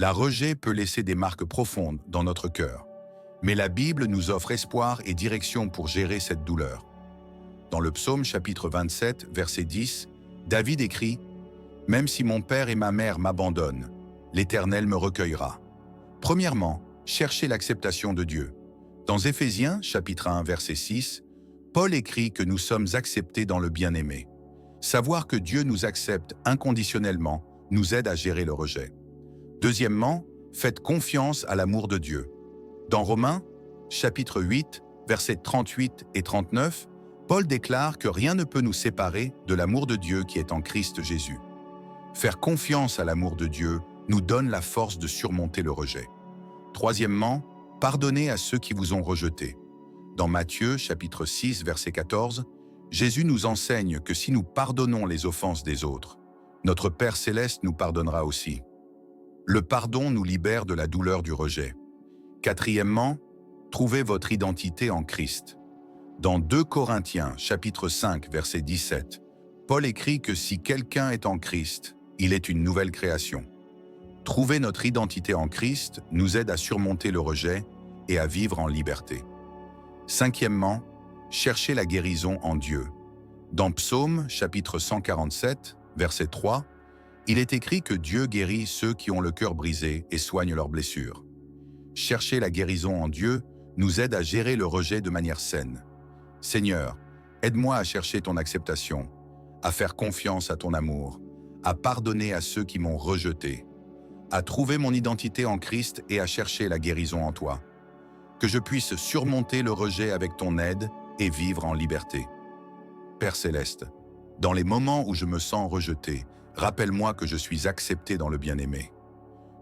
La rejet peut laisser des marques profondes dans notre cœur. Mais la Bible nous offre espoir et direction pour gérer cette douleur. Dans le psaume chapitre 27, verset 10, David écrit « Même si mon père et ma mère m'abandonnent, l'Éternel me recueillera. » Premièrement, cherchez l'acceptation de Dieu. Dans Éphésiens chapitre 1, verset 6, Paul écrit que nous sommes acceptés dans le bien-aimé. Savoir que Dieu nous accepte inconditionnellement nous aide à gérer le rejet. Deuxièmement, faites confiance à l'amour de Dieu. Dans Romains, chapitre 8, versets 38 et 39, Paul déclare que rien ne peut nous séparer de l'amour de Dieu qui est en Christ Jésus. Faire confiance à l'amour de Dieu nous donne la force de surmonter le rejet. Troisièmement, pardonnez à ceux qui vous ont rejetés. Dans Matthieu, chapitre 6, verset 14, Jésus nous enseigne que si nous pardonnons les offenses des autres, notre Père céleste nous pardonnera aussi. Le pardon nous libère de la douleur du rejet. Quatrièmement, trouvez votre identité en Christ. Dans 2 Corinthiens, chapitre 5, verset 17, Paul écrit que si quelqu'un est en Christ, il est une nouvelle création. Trouver notre identité en Christ nous aide à surmonter le rejet et à vivre en liberté. Cinquièmement, cherchez la guérison en Dieu. Dans Psaume, chapitre 147, verset 3, il est écrit que Dieu guérit ceux qui ont le cœur brisé et soigne leurs blessures. Chercher la guérison en Dieu nous aide à gérer le rejet de manière saine. Seigneur, aide-moi à chercher ton acceptation, à faire confiance à ton amour, à pardonner à ceux qui m'ont rejeté, à trouver mon identité en Christ et à chercher la guérison en toi. Que je puisse surmonter le rejet avec ton aide et vivre en liberté. Père céleste, dans les moments où je me sens rejeté, rappelle-moi que je suis accepté dans le bien-aimé.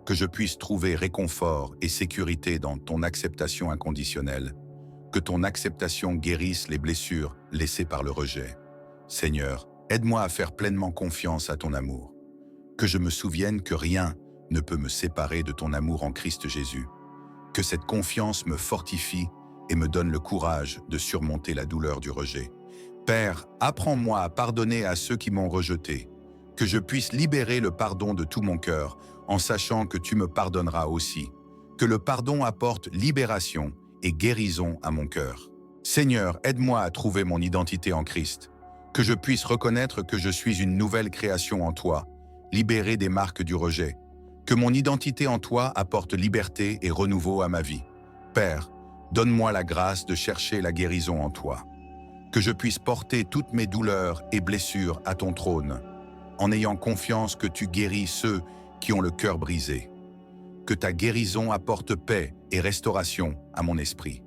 Que je puisse trouver réconfort et sécurité dans ton acceptation inconditionnelle. Que ton acceptation guérisse les blessures laissées par le rejet. Seigneur, aide-moi à faire pleinement confiance à ton amour. Que je me souvienne que rien ne peut me séparer de ton amour en Christ Jésus. Que cette confiance me fortifie et me donne le courage de surmonter la douleur du rejet. Père, apprends-moi à pardonner à ceux qui m'ont rejeté. Que je puisse libérer le pardon de tout mon cœur en sachant que tu me pardonneras aussi. Que le pardon apporte libération et guérison à mon cœur. Seigneur, aide-moi à trouver mon identité en Christ. Que je puisse reconnaître que je suis une nouvelle création en toi, libérée des marques du rejet. Que mon identité en toi apporte liberté et renouveau à ma vie. Père, donne-moi la grâce de chercher la guérison en toi. Que je puisse porter toutes mes douleurs et blessures à ton trône, en ayant confiance que tu guéris ceux qui ont le cœur brisé. Que ta guérison apporte paix et restauration à mon esprit.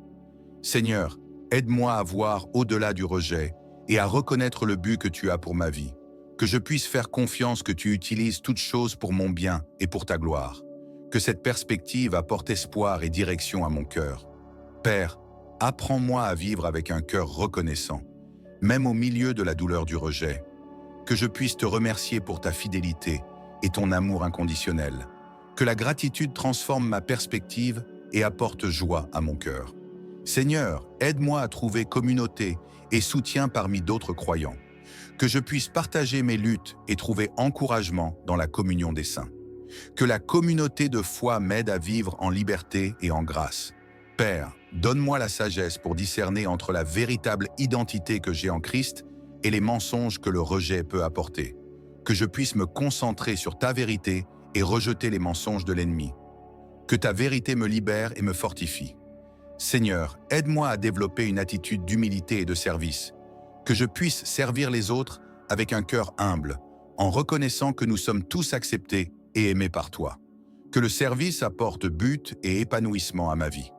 Seigneur, aide-moi à voir au-delà du rejet et à reconnaître le but que tu as pour ma vie. Que je puisse faire confiance que tu utilises toutes choses pour mon bien et pour ta gloire. Que cette perspective apporte espoir et direction à mon cœur. Père, apprends-moi à vivre avec un cœur reconnaissant, même au milieu de la douleur du rejet. Que je puisse te remercier pour ta fidélité et ton amour inconditionnel. Que la gratitude transforme ma perspective et apporte joie à mon cœur. Seigneur, aide-moi à trouver communauté et soutien parmi d'autres croyants. Que je puisse partager mes luttes et trouver encouragement dans la communion des saints. Que la communauté de foi m'aide à vivre en liberté et en grâce. Père, donne-moi la sagesse pour discerner entre la véritable identité que j'ai en Christ et les mensonges que le rejet peut apporter. Que je puisse me concentrer sur ta vérité et rejeter les mensonges de l'ennemi. Que ta vérité me libère et me fortifie. Seigneur, aide-moi à développer une attitude d'humilité et de service. Que je puisse servir les autres avec un cœur humble, en reconnaissant que nous sommes tous acceptés et aimés par toi. Que le service apporte but et épanouissement à ma vie.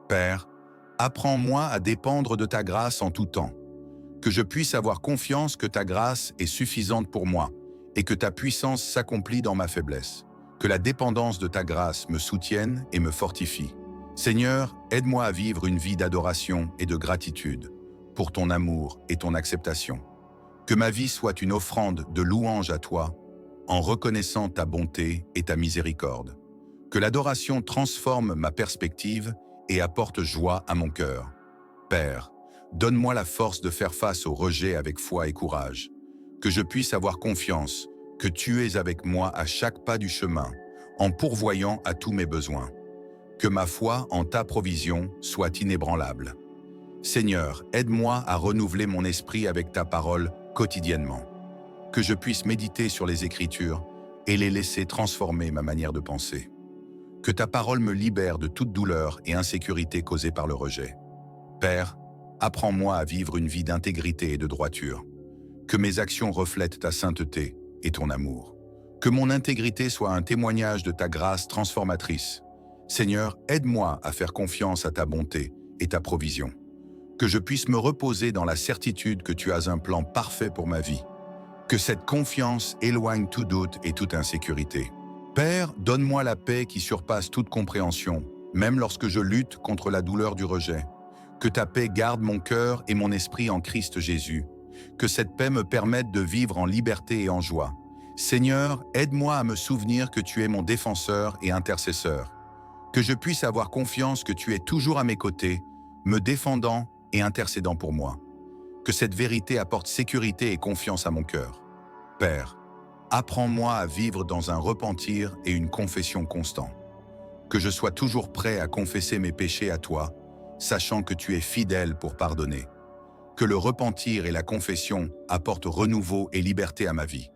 Père, apprends-moi à dépendre de ta grâce en tout temps. Que je puisse avoir confiance que ta grâce est suffisante pour moi et que ta puissance s'accomplit dans ma faiblesse. Que la dépendance de ta grâce me soutienne et me fortifie. Seigneur, aide-moi à vivre une vie d'adoration et de gratitude pour ton amour et ton acceptation. Que ma vie soit une offrande de louange à toi, en reconnaissant ta bonté et ta miséricorde. Que l'adoration transforme ma perspective et apporte joie à mon cœur. Père, donne-moi la force de faire face au rejet avec foi et courage. Que je puisse avoir confiance que tu es avec moi à chaque pas du chemin, en pourvoyant à tous mes besoins. Que ma foi en ta provision soit inébranlable. Seigneur, aide-moi à renouveler mon esprit avec ta parole quotidiennement. Que je puisse méditer sur les Écritures et les laisser transformer ma manière de penser. Que ta parole me libère de toute douleur et insécurité causée par le rejet. Père, apprends-moi à vivre une vie d'intégrité et de droiture. Que mes actions reflètent ta sainteté et ton amour. Que mon intégrité soit un témoignage de ta grâce transformatrice. Seigneur, aide-moi à faire confiance à ta bonté et ta provision. Que je puisse me reposer dans la certitude que tu as un plan parfait pour ma vie. Que cette confiance éloigne tout doute et toute insécurité. Père, donne-moi la paix qui surpasse toute compréhension, même lorsque je lutte contre la douleur du rejet. Que ta paix garde mon cœur et mon esprit en Christ Jésus. Que cette paix me permette de vivre en liberté et en joie. Seigneur, aide-moi à me souvenir que tu es mon défenseur et intercesseur. Que je puisse avoir confiance que tu es toujours à mes côtés, me défendant et intercédant pour moi. Que cette vérité apporte sécurité et confiance à mon cœur. Père, apprends-moi à vivre dans un repentir et une confession constants. Que je sois toujours prêt à confesser mes péchés à toi, sachant que tu es fidèle pour pardonner. Que le repentir et la confession apportent renouveau et liberté à ma vie.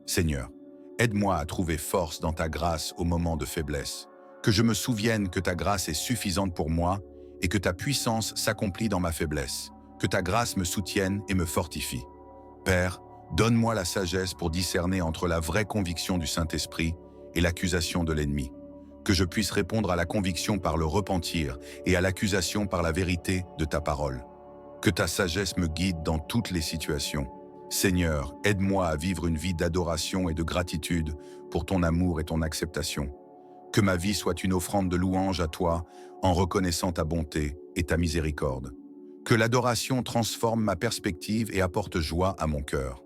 Seigneur, aide-moi à trouver force dans ta grâce au moment de faiblesse. Que je me souvienne que ta grâce est suffisante pour moi et que ta puissance s'accomplit dans ma faiblesse. Que ta grâce me soutienne et me fortifie. Père, donne-moi la sagesse pour discerner entre la vraie conviction du Saint-Esprit et l'accusation de l'ennemi. Que je puisse répondre à la conviction par le repentir et à l'accusation par la vérité de ta parole. Que ta sagesse me guide dans toutes les situations. Seigneur, aide-moi à vivre une vie d'adoration et de gratitude pour ton amour et ton acceptation. Que ma vie soit une offrande de louange à toi en reconnaissant ta bonté et ta miséricorde. Que l'adoration transforme ma perspective et apporte joie à mon cœur.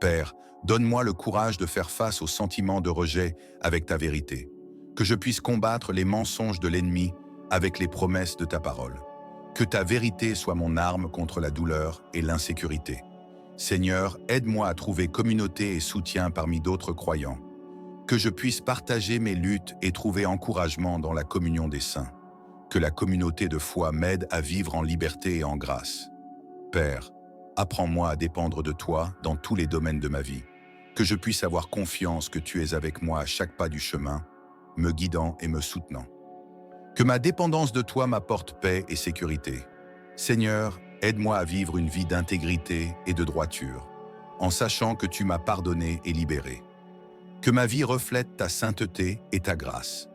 Père, donne-moi le courage de faire face aux sentiments de rejet avec ta vérité. Que je puisse combattre les mensonges de l'ennemi avec les promesses de ta parole. Que ta vérité soit mon arme contre la douleur et l'insécurité. Seigneur, aide-moi à trouver communauté et soutien parmi d'autres croyants. Que je puisse partager mes luttes et trouver encouragement dans la communion des saints. Que la communauté de foi m'aide à vivre en liberté et en grâce. Père, apprends-moi à dépendre de toi dans tous les domaines de ma vie. Que je puisse avoir confiance que tu es avec moi à chaque pas du chemin, me guidant et me soutenant. Que ma dépendance de toi m'apporte paix et sécurité. Seigneur, aide-moi à vivre une vie d'intégrité et de droiture, en sachant que tu m'as pardonné et libéré. Que ma vie reflète ta sainteté et ta grâce.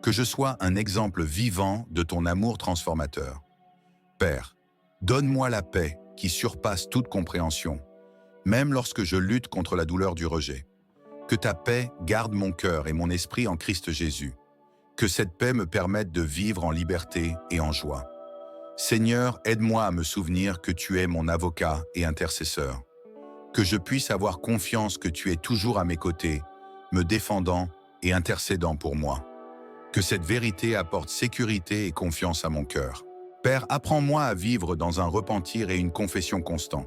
Que je sois un exemple vivant de ton amour transformateur. Père, donne-moi la paix qui surpasse toute compréhension, même lorsque je lutte contre la douleur du rejet. Que ta paix garde mon cœur et mon esprit en Christ Jésus. Que cette paix me permette de vivre en liberté et en joie. Seigneur, aide-moi à me souvenir que tu es mon avocat et intercesseur. Que je puisse avoir confiance que tu es toujours à mes côtés, me défendant et intercédant pour moi. Que cette vérité apporte sécurité et confiance à mon cœur. Père, apprends-moi à vivre dans un repentir et une confession constants.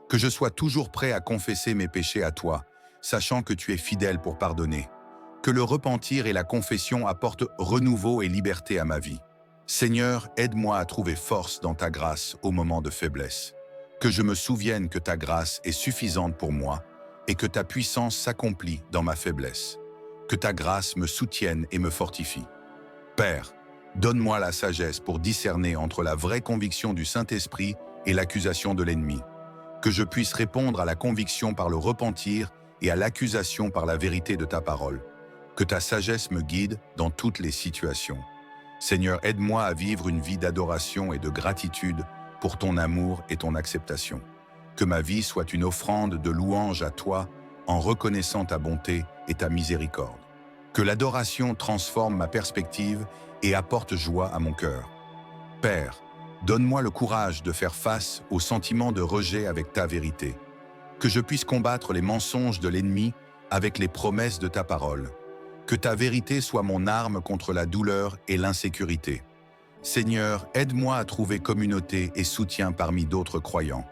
Que je sois toujours prêt à confesser mes péchés à toi, sachant que tu es fidèle pour pardonner. Que le repentir et la confession apportent renouveau et liberté à ma vie. Seigneur, aide-moi à trouver force dans ta grâce au moment de faiblesse. Que je me souvienne que ta grâce est suffisante pour moi et que ta puissance s'accomplit dans ma faiblesse. Que ta grâce me soutienne et me fortifie. Père, donne-moi la sagesse pour discerner entre la vraie conviction du Saint-Esprit et l'accusation de l'ennemi. Que je puisse répondre à la conviction par le repentir et à l'accusation par la vérité de ta parole. Que ta sagesse me guide dans toutes les situations. Seigneur, aide-moi à vivre une vie d'adoration et de gratitude pour ton amour et ton acceptation. Que ma vie soit une offrande de louange à toi en reconnaissant ta bonté et ta miséricorde. Que l'adoration transforme ma perspective et apporte joie à mon cœur. Père, donne-moi le courage de faire face aux sentiments de rejet avec ta vérité. Que je puisse combattre les mensonges de l'ennemi avec les promesses de ta parole. Que ta vérité soit mon arme contre la douleur et l'insécurité. Seigneur, aide-moi à trouver communauté et soutien parmi d'autres croyants.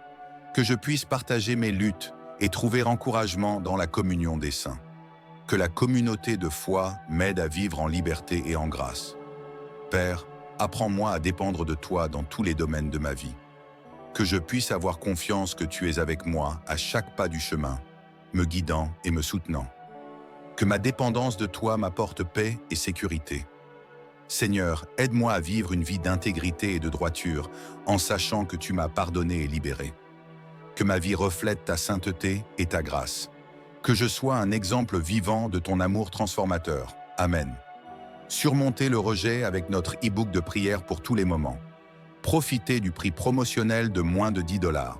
Que je puisse partager mes luttes et trouver encouragement dans la communion des saints. Que la communauté de foi m'aide à vivre en liberté et en grâce. Père, apprends-moi à dépendre de toi dans tous les domaines de ma vie. Que je puisse avoir confiance que tu es avec moi à chaque pas du chemin, me guidant et me soutenant. Que ma dépendance de toi m'apporte paix et sécurité. Seigneur, aide-moi à vivre une vie d'intégrité et de droiture, en sachant que tu m'as pardonné et libéré. Que ma vie reflète ta sainteté et ta grâce. Que je sois un exemple vivant de ton amour transformateur. Amen. Surmonter le rejet avec notre e-book de prière pour tous les moments. Profitez du prix promotionnel de moins de 10 $.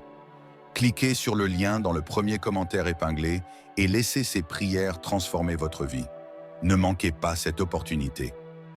Cliquez sur le lien dans le premier commentaire épinglé et laissez ces prières transformer votre vie. Ne manquez pas cette opportunité.